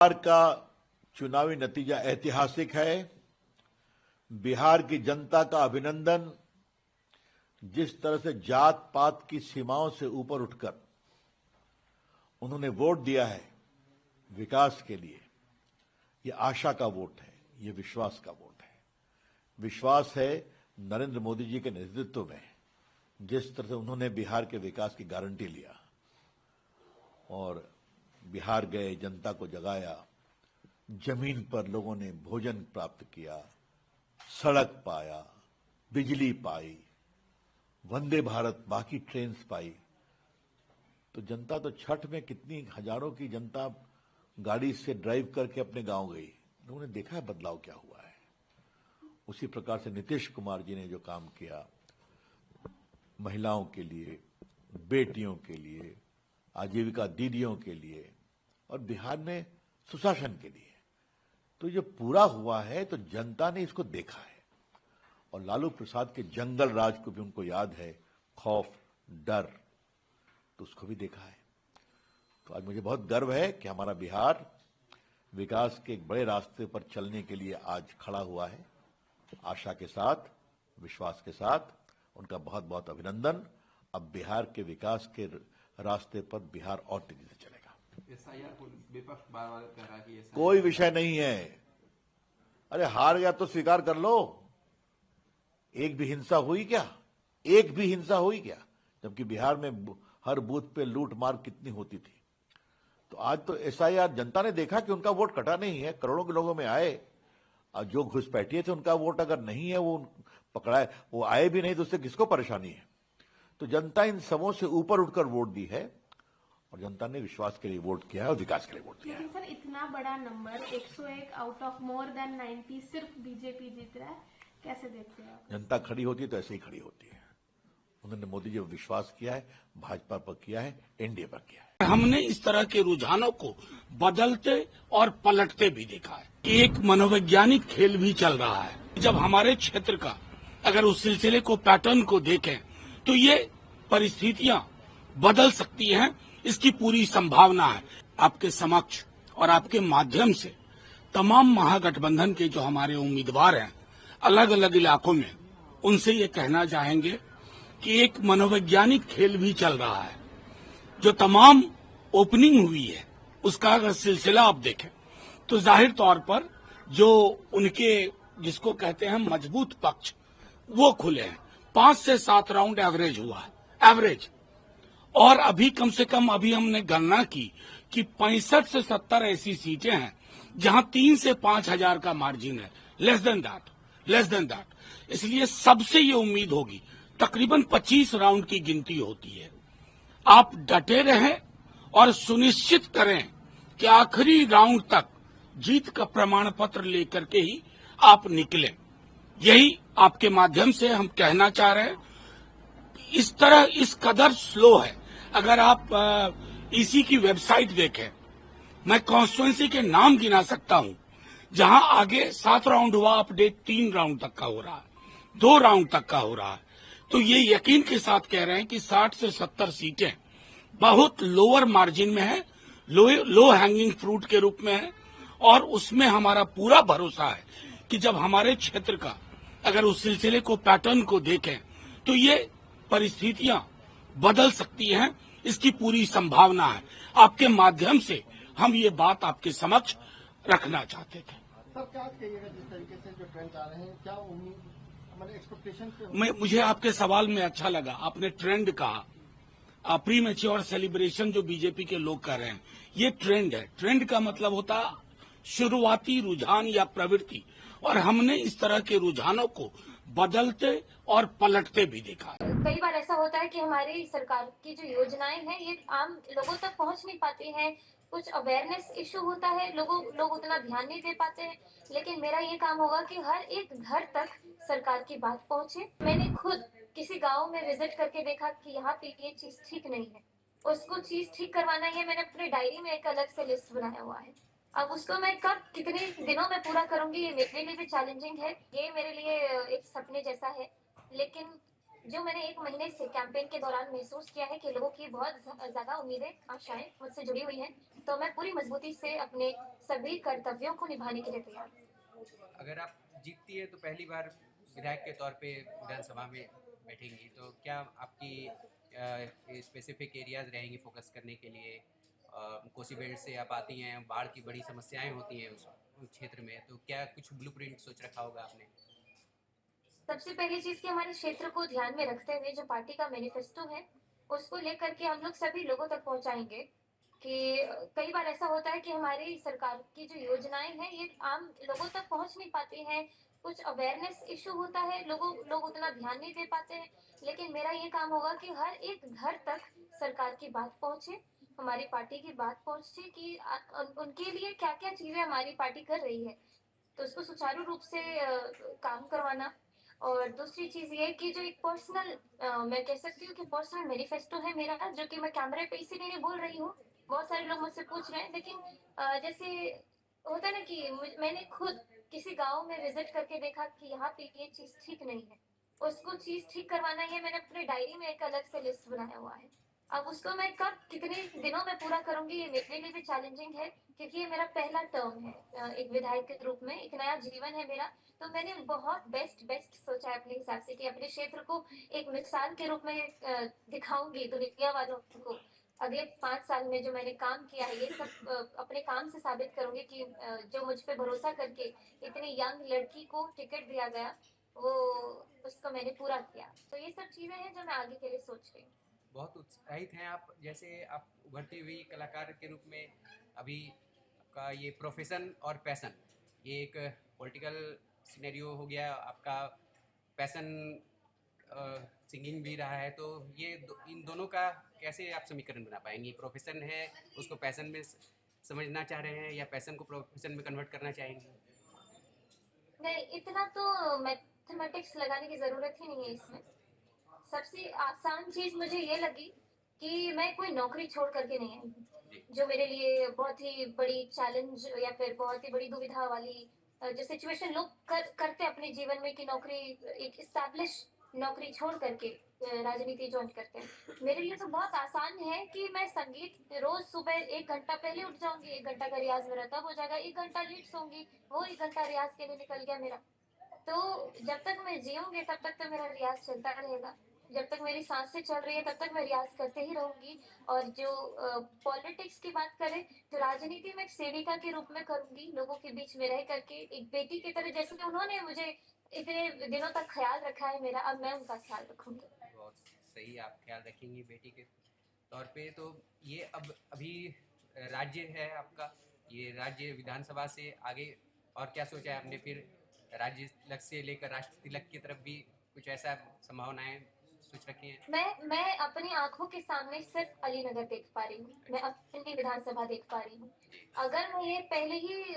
बिहार का चुनावी नतीजा ऐतिहासिक है। बिहार की जनता का अभिनंदन। जिस तरह से जात पात की सीमाओं से ऊपर उठकर उन्होंने वोट दिया है विकास के लिए, ये आशा का वोट है, ये विश्वास का वोट है। विश्वास है नरेंद्र मोदी जी के नेतृत्व में, जिस तरह से उन्होंने बिहार के विकास की गारंटी लिया और बिहार गए, जनता को जगाया, जमीन पर लोगों ने भोजन प्राप्त किया, सड़क पाया, बिजली पाई, वंदे भारत बाकी ट्रेन पाई। तो जनता तो छठ में कितनी हजारों की जनता गाड़ी से ड्राइव करके अपने गांव गई। लोगों ने देखा है बदलाव क्या हुआ है। उसी प्रकार से नीतीश कुमार जी ने जो काम किया महिलाओं के लिए, बेटियों के लिए, आजीविका दीदियों के लिए और बिहार में सुशासन के लिए, तो जो पूरा हुआ है तो जनता ने इसको देखा है। और लालू प्रसाद के जंगल राज को भी उनको याद है, खौफ, डर, तो उसको भी देखा है। तो आज मुझे बहुत गर्व है कि हमारा बिहार विकास के एक बड़े रास्ते पर चलने के लिए आज खड़ा हुआ है। आशा के साथ, विश्वास के साथ उनका बहुत बहुत अभिनंदन। अब बिहार के विकास के रास्ते पर बिहार और तेजी से चलेगा। विपक्ष बार-बार कह रहा है कि कोई विषय नहीं है। अरे हार गया तो स्वीकार कर लो। एक भी हिंसा हुई क्या? एक भी हिंसा हुई क्या? जबकि बिहार में हर बूथ पे लूट मार कितनी होती थी। तो आज तो एसआईआर जनता ने देखा कि उनका वोट कटा नहीं है, करोड़ों के लोगों में आए। और जो घुसपैठिए थे उनका वोट अगर नहीं है, वो पकड़ाए, वो आए भी नहीं तो उससे किसको परेशानी है? तो जनता इन सबों से ऊपर उठकर वोट दी है और जनता ने विश्वास के लिए वोट किया है और विकास के लिए वोट दिया है। लेकिन सर इतना बड़ा number 101 out of more than 90 सिर्फ बीजेपी जीत रहा है, कैसे देखते हैं आप? जनता खड़ी होती है तो ऐसे ही खड़ी होती है। उन्होंने मोदी जी पर विश्वास किया है, भाजपा पर किया है, एनडीए पर किया है। हमने इस तरह के रुझानों को बदलते और पलटते भी देखा है। एक मनोवैज्ञानिक खेल भी चल रहा है। जब हमारे क्षेत्र का अगर उस सिलसिले को, पैटर्न को देखें तो ये परिस्थितियां बदल सकती हैं, इसकी पूरी संभावना है। आपके समक्ष और आपके माध्यम से तमाम महागठबंधन के जो हमारे उम्मीदवार हैं अलग अलग इलाकों में, उनसे ये कहना चाहेंगे कि एक मनोवैज्ञानिक खेल भी चल रहा है। जो तमाम ओपनिंग हुई है उसका अगर सिलसिला आप देखें तो जाहिर तौर पर जो उनके जिसको कहते हैं मजबूत पक्ष, वो खुले हैं। 5 से 7 राउंड एवरेज हुआ है, एवरेज। और अभी कम से कम अभी हमने गणना की कि 65 से 70 ऐसी सीटें हैं जहां 3 से 5 हजार का मार्जिन है, लेस देन दैट। इसलिए सबसे ये उम्मीद होगी, तकरीबन 25 राउंड की गिनती होती है। आप डटे रहें और सुनिश्चित करें कि आखिरी राउंड तक जीत का प्रमाण पत्र लेकर के ही आप निकलें। यही आपके माध्यम से हम कहना चाह रहे हैं। इस तरह इस कदर स्लो है। अगर आप इसी की वेबसाइट देखें, मैं कॉन्स्टिट्यूएंसी के नाम गिना सकता हूं जहां आगे 7 राउंड हुआ, अपडेट 3 राउंड तक का हो रहा है, 2 राउंड तक का हो रहा है। तो ये यकीन के साथ कह रहे हैं कि 60 से 70 सीटें बहुत लोअर मार्जिन में है, लो हैंगिंग फ्रूट के रूप में है। और उसमें हमारा पूरा भरोसा है कि जब हमारे क्षेत्र का अगर उस सिलसिले को, पैटर्न को देखें तो ये परिस्थितियां बदल सकती हैं, इसकी पूरी संभावना है। आपके माध्यम से हम ये बात आपके समक्ष रखना चाहते थे। सर क्या कहिएगा, जिस तरीके से जो ट्रेंड आ रहे हैं, क्या उम्मीद हमारे एक्सपेक्टेशन? मुझे आपके सवाल में अच्छा लगा, आपने ट्रेंड कहा। प्री मैच्योर सेलिब्रेशन जो बीजेपी के लोग कर रहे हैं, ये ट्रेंड है। ट्रेंड का मतलब होता है शुरुआती रुझान या प्रवृत्ति, और हमने इस तरह के रुझानों को बदलते और पलटते भी देखा है। कई बार ऐसा होता है कि हमारी सरकार की जो योजनाएं हैं ये आम लोगों तक पहुंच नहीं पाती हैं, कुछ अवेयरनेस इशू होता है, लोग उतना ध्यान नहीं दे पाते हैं। लेकिन मेरा ये काम होगा कि हर एक घर तक सरकार की बात पहुंचे। मैंने खुद किसी गांव में विजिट करके देखा कि यहाँ पे ये चीज ठीक नहीं है, उसको चीज ठीक करवाना है। मैंने अपने डायरी में एक अलग से लिस्ट बनाया हुआ है। अब उसको मैं कब कितने दिनों में पूरा करूंगी, ये मेरे लिए भी चैलेंजिंग है। ये मेरे लिए एक सपने जैसा है, लेकिन जो मैंने 1 महीने से कैंपेन के दौरान महसूस किया है कि लोगों की बहुत ज़्यादा उम्मीदें, आशाएं मुझसे जुड़ी हुई हैं, तो मैं पूरी मजबूती से अपने सभी कर्तव्यों को निभाने के लिए तैयार हूँ। अगर आप जीतती है तो पहली बार विधायक के तौर पे विधानसभा में बैठेंगी, तो क्या आपकी स्पेसिफिक एरियाज रहेंगी फोकस करने के लिए? कोसी बेल्ट से आप आती हैं, बाढ़ की बड़ी समस्याएं होती हैं उस क्षेत्र में, तो क्या कुछ ब्लूप्रिंट सोच रखा होगा आपने? सबसे पहली चीज कि हमारे क्षेत्र को ध्यान में रखते हुए जो पार्टी का मैनिफेस्टो है उसको लेकर के हम लोग सभी लोगों तक पहुंचाएंगे कि कई बार ऐसा होता है कि हमारी सरकार की जो योजनाएं हैं ये आम लोगों तक पहुंच नहीं पाती हैं। कुछ अवेयरनेस इशू होता है, लोग उतना ध्यान नहीं दे पाते हैं। लेकिन मेरा ये काम होगा कि हर एक घर तक सरकार की बात पहुंचे, हमारी पार्टी की बात पहुंचे कि उनके लिए क्या क्या चीजें हमारी पार्टी कर रही है, तो उसको सुचारू रूप से काम करवाना। और दूसरी चीज ये कि जो एक पर्सनल, मैं कह सकती हूँ कि पर्सनल मैनिफेस्टो है मेरा, जो कि मैं कैमरे पे इसीलिए नहीं बोल रही हूँ। बहुत सारे लोग मुझसे पूछ रहे हैं, लेकिन जैसे होता है ना कि मैंने खुद किसी गांव में विजिट करके देखा कि यहाँ पे ये चीज ठीक नहीं है, उसको चीज ठीक करवाना है। मैंने अपने डायरी में एक अलग से लिस्ट बनाया हुआ है। अब उसको मैं कब कितने दिनों में पूरा करूंगी ये मेरे लिए भी चैलेंजिंग है, क्योंकि ये मेरा पहला टर्म है एक विधायक के रूप में, एक नया जीवन है मेरा। तो मैंने बहुत बेस्ट बेस्ट सोचा है अपने हिसाब से कि अपने क्षेत्र को एक मिसाल के रूप में दिखाऊंगी दुनिया वालों को। अगले 5 साल में जो मैंने काम किया है ये सब अपने काम से साबित करूंगी कि जो मुझ पे भरोसा करके इतनी यंग लड़की को टिकट दिया गया वो उसको मैंने पूरा किया। तो ये सब चीजें हैं जो मैं आगे के लिए सोच रही हूँ। बहुत उत्साहित हैं आप, जैसे आप उभरती हुई कलाकार के रूप में अभी आपका ये प्रोफेशन और पैशन, ये एक पॉलिटिकल सिनेरियो हो गया, आपका पैशन सिंगिंग भी रहा है, तो ये इन दोनों का कैसे आप समीकरण बना पाएंगी? प्रोफेशन है उसको पैशन में समझना चाह रहे हैं या पैशन को प्रोफेशन में कन्वर्ट करना चाहेंगे? नहीं, इतना तो मैथमेटिक्स लगाने की जरूरत ही नहीं है इसमें। सबसे आसान चीज मुझे ये लगी कि मैं कोई नौकरी छोड़ करके नहीं आई हूँ, जो मेरे लिए बहुत ही बड़ी चैलेंज या फिर बहुत ही बड़ी दुविधा वाली जो सिचुएशन लोग करते अपने जीवन में कि नौकरी, एक स्टैब्लिश नौकरी छोड़ करके राजनीति ज्वाइन करते हैं। मेरे लिए तो बहुत आसान है कि मैं संगीत रोज सुबह 1 घंटा पहले उठ जाऊंगी, 1 घंटा का रियाज मेरा तब हो जाएगा, 1 घंटा लेट सोऊंगी, वो 1 घंटा रियाज के लिए निकल गया मेरा। तो जब तक मैं जीऊंगी तब तक तो मेरा रियाज चलता रहेगा, जब तक मेरी सांसें चल रही है तब तक मैं रियाज करते ही रहूंगी। और जो पॉलिटिक्स की बात करें तो राजनीति में एक सेविका के रूप में करूंगी, लोगों के बीच में रह करके एक बेटी की तरह, जैसे उन्होंने मुझे इतने दिनों तक ख्याल रखा है मेरा, अब मैं उनका ख्याल रखूंगी। बहुत सही, आप ख्याल रखेंगी बेटी के तौर पे। तो ये अब अभी राज्य है आपका, ये राज्य विधानसभा से आगे और क्या सोचा है आपने? फिर राज्य तिलक से लेकर राष्ट्र तिलक की तरफ भी कुछ ऐसा संभावनाएं सोच रखी हैं? मैं अपनी आंखों के सामने सिर्फ अलीनगर देख पा रही हूँ, मैं अपनी विधानसभा देख पा रही हूँ। अगर मैं ये पहले ही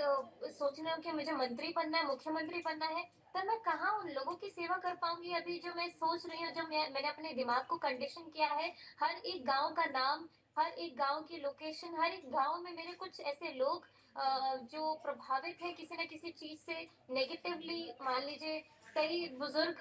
सोच रही हूँ कि मुझे मंत्री बनना है, मुख्यमंत्री बनना है, तब मैं कहाँ उन लोगों की सेवा कर पाऊंगी? अभी जो मैं सोच रही हूँ, जो मैंने अपने दिमाग को कंडीशन किया है, हर एक गांव का नाम, हर एक गांव की लोकेशन, हर एक गांव में मेरे कुछ ऐसे लोग जो प्रभावित है किसी न किसी चीज से नेगेटिवली। मान लीजिए कई बुजुर्ग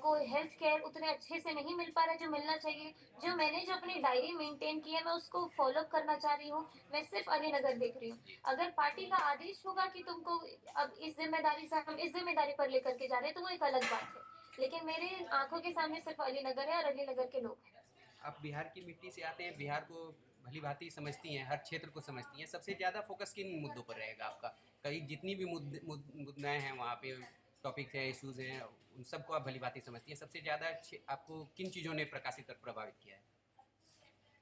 को हेल्थ केयर उतने अच्छे से नहीं मिल पा रहा है जो मिलना चाहिए। जो मैंने जो अपनी डायरी मेंटेन की है मैं उसको फॉलो करना चाह रही हूँ। मैं सिर्फ अलीनगर देख रही हूँ। अगर पार्टी का आदेश होगा कि तुमको अब इस जिम्मेदारी से, हम इस जिम्मेदारी पर लेकर के जा रहे हैं, तो वो एक अलग बात है, लेकिन मेरे आंखों के सामने सिर्फ अलीनगर है और अलीनगर के लोग हैं। आप बिहार की मिट्टी से आते हैं, बिहार को भली भांति समझती हैं, हर क्षेत्र को समझती हैं। सबसे ज़्यादा फोकस किन मुद्दों पर रहेगा आपका? कई जितनी भी मुद्दाएं हैं वहाँ पे, टॉपिक हैं, इश्यूज हैं, उन सबको आप भली भांति समझती हैं। सबसे ज़्यादा आपको किन चीज़ों ने प्रकाशित और प्रभावित किया है?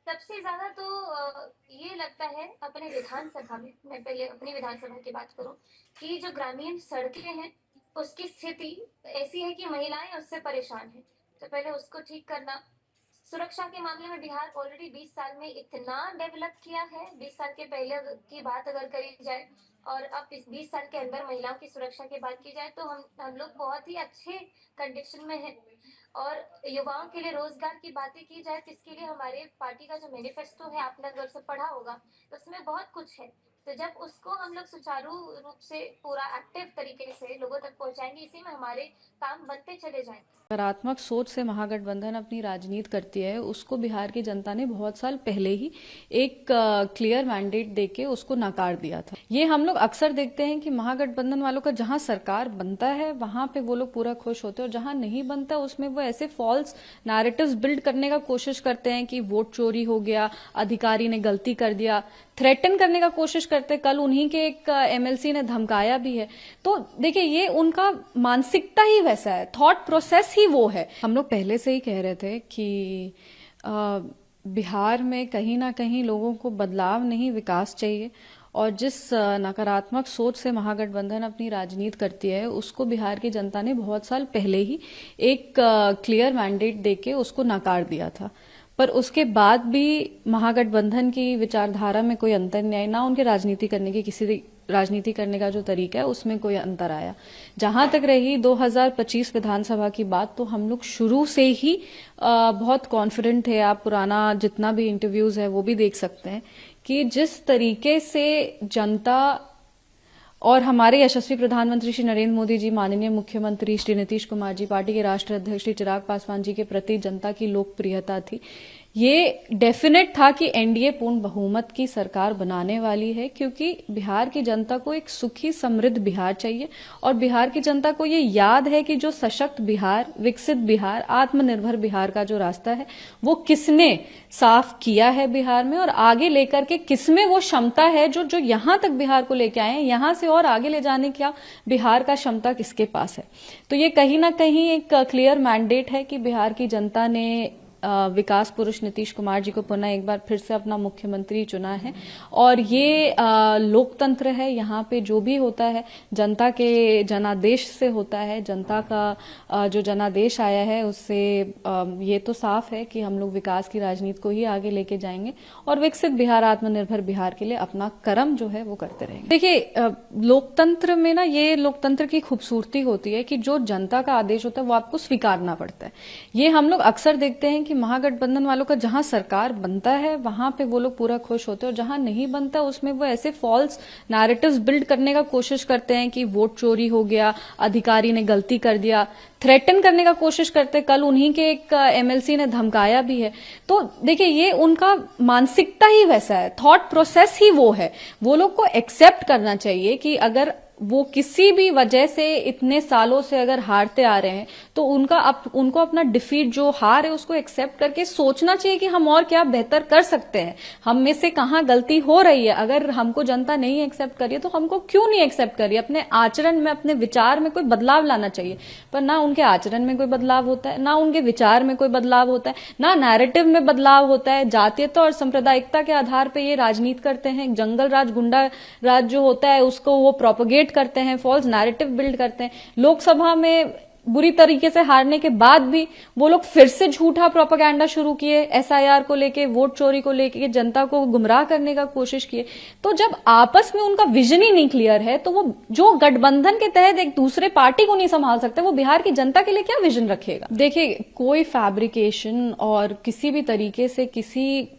सबसे ज्यादा तो ये लगता है अपने विधानसभा में, मैं पहले अपनी विधानसभा की बात करूं, कि जो ग्रामीण सड़कें हैं उसकी स्थिति ऐसी है कि महिलाएं उससे परेशान हैं। तो पहले उसको ठीक करना। सुरक्षा के मामले में बिहार ऑलरेडी 20 साल में इतना डेवलप किया है, 20 साल के पहले की बात अगर करी जाए और अब इस 20 साल के अंदर महिलाओं की सुरक्षा की बात की जाए तो हम लोग बहुत ही अच्छे कंडीशन में हैं। और युवाओं के लिए रोजगार की बातें की जाए तो इसके लिए हमारे पार्टी का जो मैनिफेस्टो है आपने अगर उसे पढ़ा होगा तो उसमें बहुत कुछ है तो जब उसको हम लोग सुचारू रूप से पूरा एक्टिव तरीके से लोगों तक पहुंचाएंगे, इसी में हमारे काम बनते चले जाएंगे। सकारात्मक सोच से महागठबंधन अपनी राजनीति करती है, उसको बिहार की जनता ने बहुत साल पहले ही एक क्लियर मैंडेट देके उसको नकार दिया था। ये हम लोग अक्सर देखते हैं कि महागठबंधन वालों का जहां सरकार बनता है वहां पे वो लोग पूरा खुश होते हैं, और जहां नहीं बनता उसमें वो ऐसे फॉल्स नैरेटिव्स बिल्ड करने का कोशिश करते हैं कि वोट चोरी हो गया, अधिकारी ने गलती कर दिया, थ्रेटन करने का कोशिश करते। कल उन्हीं के एक एमएलसी ने धमकाया भी है। तो देखिए, ये उनका मानसिकता ही वैसा है, थॉट प्रोसेस ही वो है। हम लोग पहले से ही कह रहे थे कि बिहार में कहीं ना कहीं लोगों को बदलाव नहीं, विकास चाहिए, और जिस नकारात्मक सोच से महागठबंधन अपनी राजनीति करती है उसको बिहार की जनता ने बहुत साल पहले ही एक क्लियर मैंडेट देके उसको नकार दिया था। पर उसके बाद भी महागठबंधन की विचारधारा में कोई अंतर नहीं आया, ना उनके राजनीति करने का जो तरीका है उसमें कोई अंतर आया। जहां तक रही 2025 विधानसभा की बात, तो हम लोग शुरू से ही बहुत कॉन्फिडेंट थे। आप पुराना जितना भी इंटरव्यूज है वो भी देख सकते हैं कि जिस तरीके से जनता और हमारे यशस्वी प्रधानमंत्री श्री नरेंद्र मोदी जी, माननीय मुख्यमंत्री श्री नीतीश कुमार जी, पार्टी के राष्ट्रीय अध्यक्ष श्री चिराग पासवान जी के प्रति जनता की लोकप्रियता थी, ये डेफिनेट था कि एनडीए पूर्ण बहुमत की सरकार बनाने वाली है, क्योंकि बिहार की जनता को एक सुखी समृद्ध बिहार चाहिए, और बिहार की जनता को ये याद है कि जो सशक्त बिहार, विकसित बिहार, आत्मनिर्भर बिहार का जो रास्ता है वो किसने साफ किया है बिहार में, और आगे लेकर के किसमें वो क्षमता है जो यहां तक बिहार को लेके आए हैं, यहां से और आगे ले जाने का बिहार का क्षमता किसके पास है। तो ये कहीं ना कहीं एक क्लियर मैंडेट है कि बिहार की जनता ने विकास पुरुष नीतीश कुमार जी को पुनः एक बार फिर से अपना मुख्यमंत्री चुना है, और ये लोकतंत्र है। यहाँ पे जो भी होता है जनता के जनादेश से होता है, जनता का जो जनादेश आया है उससे ये तो साफ है कि हम लोग विकास की राजनीति को ही आगे लेके जाएंगे और विकसित बिहार, आत्मनिर्भर बिहार के लिए अपना कर्म जो है वो करते रहेंगे। देखिए, लोकतंत्र में ना, ये लोकतंत्र की खूबसूरती होती है कि जो जनता का आदेश होता है वो आपको स्वीकारना पड़ता है। ये हम लोग अक्सर देखते हैं कि महागठबंधन वालों का जहां सरकार बनता है वहां पे वो लोग पूरा खुश होते हैं, और जहां नहीं बनता उसमें वो ऐसे फॉल्स नैरेटिव्स बिल्ड करने का कोशिश करते हैं कि वोट चोरी हो गया, अधिकारी ने गलती कर दिया, थ्रेटन करने का कोशिश करते। कल उन्हीं के एक एमएलसी ने धमकाया भी है। तो देखिए, ये उनका मानसिकता ही वैसा है, थॉट प्रोसेस ही वो है। वो लोग को एक्सेप्ट करना चाहिए कि अगर वो किसी भी वजह से इतने सालों से अगर हारते आ रहे हैं तो उनको अपना डिफीट, जो हार है, उसको एक्सेप्ट करके सोचना चाहिए कि हम और क्या बेहतर कर सकते हैं, हम में से कहाँ गलती हो रही है। अगर हमको जनता नहीं एक्सेप्ट करिए तो हमको क्यों नहीं एक्सेप्ट करिए। अपने आचरण में, अपने विचार में कोई बदलाव लाना चाहिए, पर ना उनके आचरण में कोई बदलाव होता है, ना उनके विचार में कोई बदलाव होता है, ना नैरेटिव में बदलाव होता है। जातीयता और सांप्रदायिकता के आधार पर ये राजनीति करते हैं। जंगल राज, गुंडा राज जो होता है उसको वो प्रोपोगेट करते हैं, फॉल्स नैरेटिव बिल्ड करते हैं। लोकसभा में बुरी तरीके से हारने के बाद भी वो लोग फिर से झूठा प्रोपेगेंडा शुरू किए, एसआईआर को लेके, वोट चोरी को लेके, जनता को गुमराह करने का कोशिश किए। तो जब आपस में उनका विजन ही नहीं क्लियर है तो वो जो गठबंधन के तहत एक दूसरे पार्टी को नहीं संभाल सकते, वो बिहार की जनता के लिए क्या विजन रखेगा। देखिए, कोई फैब्रिकेशन और किसी भी तरीके से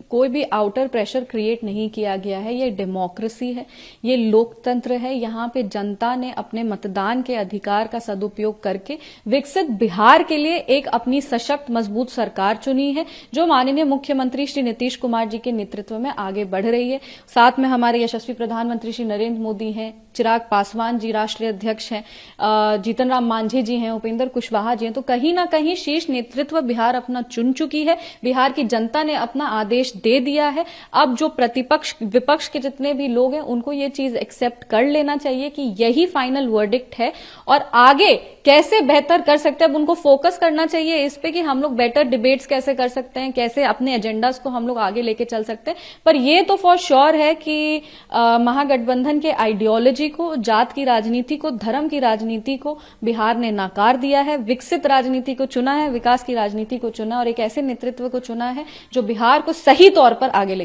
कोई भी आउटर प्रेशर क्रिएट नहीं किया गया है। ये डेमोक्रेसी है, ये लोकतंत्र है। यहाँ पे जनता ने अपने मतदान के अधिकार का सदुपयोग करके विकसित बिहार के लिए एक अपनी सशक्त, मजबूत सरकार चुनी है, जो माननीय मुख्यमंत्री श्री नीतीश कुमार जी के नेतृत्व में आगे बढ़ रही है। साथ में हमारे यशस्वी प्रधानमंत्री श्री नरेंद्र मोदी हैं, चिराग पासवान जी राष्ट्रीय अध्यक्ष हैं, जीतन राम मांझी जी हैं, उपेंद्र कुशवाहा जी हैं। तो कहीं ना कहीं शीर्ष नेतृत्व बिहार अपना चुन चुकी है। बिहार की जनता ने अपना आदेश दे दिया है। अब जो प्रतिपक्ष, विपक्ष के जितने भी लोग हैं उनको ये चीज एक्सेप्ट कर लेना चाहिए कि यही फाइनल वर्डिक्ट है, और आगे कैसे बेहतर कर सकते हैं अब उनको फोकस करना चाहिए इस पे कि हम लोग बेटर डिबेट्स कैसे कर सकते हैं, कैसे अपने एजेंडास को हम लोग आगे लेके चल सकते हैं। पर ये तो फॉर श्योर है कि महागठबंधन के आइडियोलॉजी को, जात की राजनीति को, धर्म की राजनीति को बिहार ने नकार दिया है, विकसित राजनीति को चुना है, विकास की राजनीति को चुना, और एक ऐसे नेतृत्व को चुना है जो बिहार को सही तौर पर आगे लेके